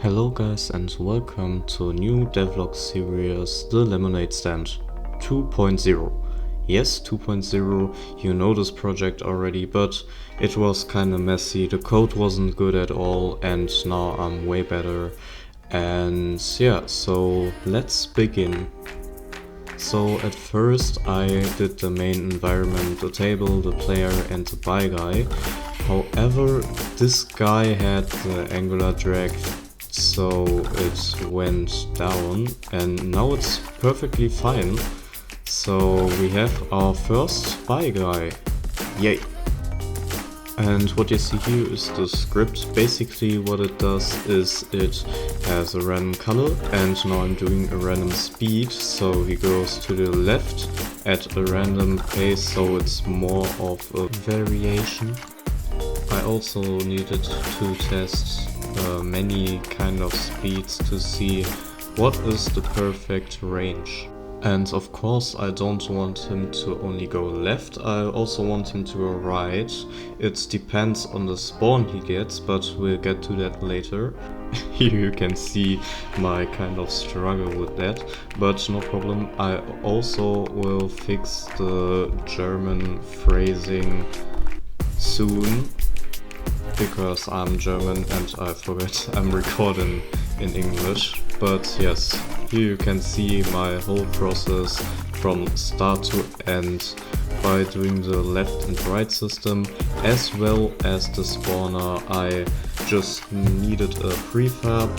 Hello guys and welcome to a new devlog series, The Lemonade Stand 2.0. Yes, 2.0, you know this project already, but it was kinda messy, the code wasn't good at all, and now I'm way better. And yeah, so let's begin. So at first I did the main environment, the table, the player and the buy guy. However, this guy had the angular drag, so it went down and now it's perfectly fine. So we have our first buy guy. Yay! And what you see here is the script. Basically what it does is it has a random color and now I'm doing a random speed, so he goes to the left at a random pace, so it's more of a variation. I also needed to test many kind of speeds to see what is the perfect range. And of course I don't want him to only go left, I also want him to go right. It depends on the spawn he gets, but we'll get to that later. Here you can see my kind of struggle with that, but no problem. I also will fix the German phrasing soon, because I'm German and I forgot I'm recording in English. But yes, here you can see my whole process from start to end by doing the left and right system, as well as the spawner. I just needed a prefab,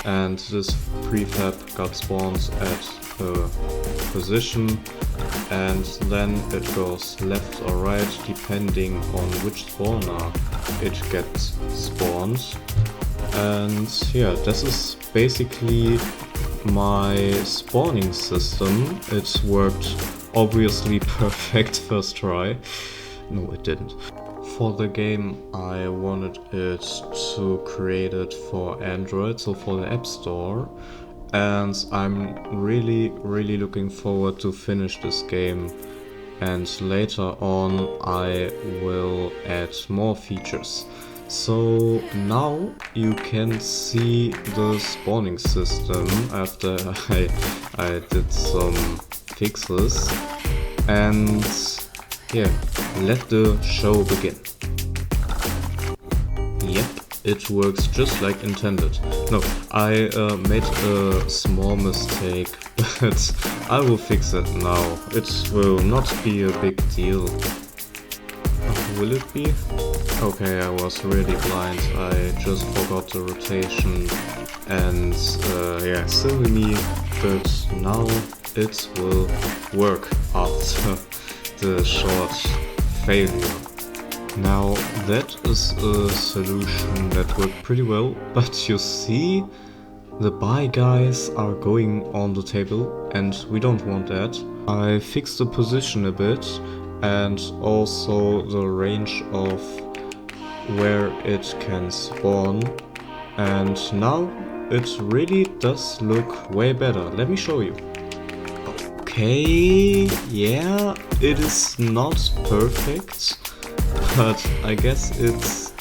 and this prefab got spawned at a position, and then it goes left or right depending on which spawner it gets spawned. And yeah, this is basically my spawning system. It worked obviously perfect first try. No, it didn't. For the game I wanted it to create it for Android, so for the App Store, and I'm really looking forward to finish this game, and later on I will add more features. So now you can see the spawning system after I did some fixes, and yeah, let the show begin. Yep, it works just like intended. No, I made a small mistake, but I will fix it now. It will not be a big deal. Will it be? Okay, I was really blind. I just forgot the rotation and yeah, silly me, but now it will work after the short failure. Now that is a solution that worked pretty well, but you see, the buy guys are going on the table and we don't want that. I fixed the position a bit and also the range of where it can spawn, and now it really does look way better. Let me show you. Okay, yeah, it is not perfect, but I guess it's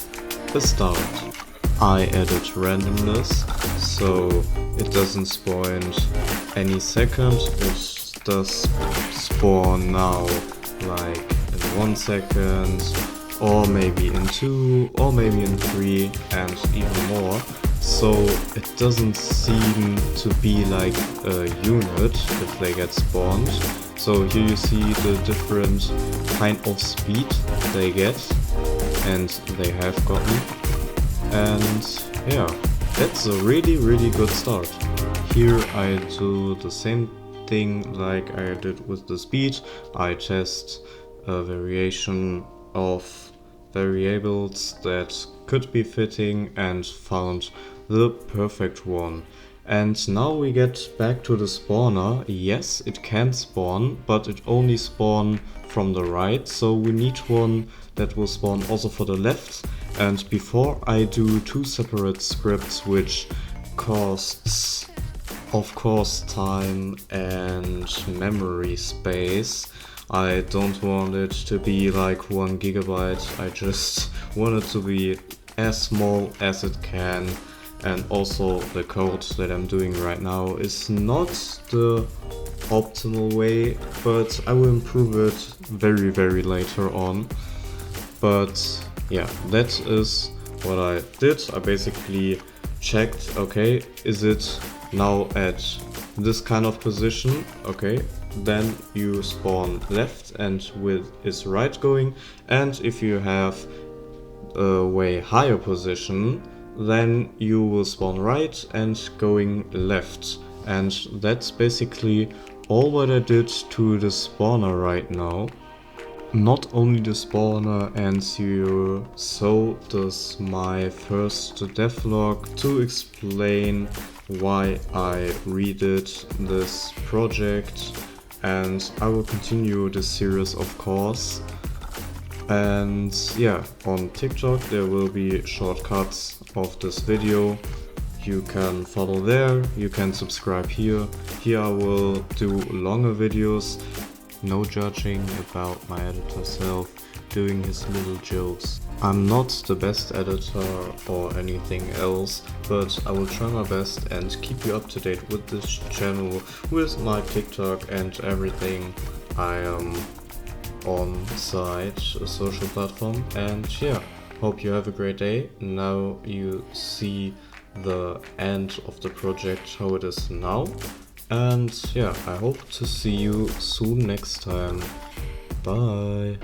a start. I added randomness, so it doesn't spawn any second, it does spawn now like in 1 second, or maybe in 2, or maybe in 3, and even more. So it doesn't seem to be like a unit if they get spawned. So here you see the different kind of speed they get, and they have gotten. And yeah, that's a really good start. Here I do the same thing like I did with the speed. I test a variation of variables that could be fitting and found the perfect one. And now we get back to the spawner. Yes, it can spawn, but it only spawn from the right, so we need one that will spawn also for the left. And before I do 2 separate scripts, which costs of course time and memory space, I don't want it to be like 1 gigabyte, I just want it to be as small as it can, and also the code that I'm doing right now is not the optimal way, but I will improve it very later on. But yeah, that is what I did. I basically checked, okay, is it now at this kind of position? Okay, then you spawn left and with is right going, and if you have a way higher position, then you will spawn right and going left. And that's basically all what I did to the spawner right now. Not only the spawner and zero, so does my first devlog to explain why I redid this project, and I will continue this series of course. And yeah, on TikTok there will be shortcuts of this video. You can follow there, you can subscribe here. Here I will do longer videos. No judging about my editor self doing his little jokes. I'm not the best editor or anything else, but I will try my best and keep you up to date with this channel, with my TikTok and everything I am on site, a social platform. And yeah, hope you have a great day. Now you see the end of the project, how it is now. And yeah, I hope to see you soon next time. Bye.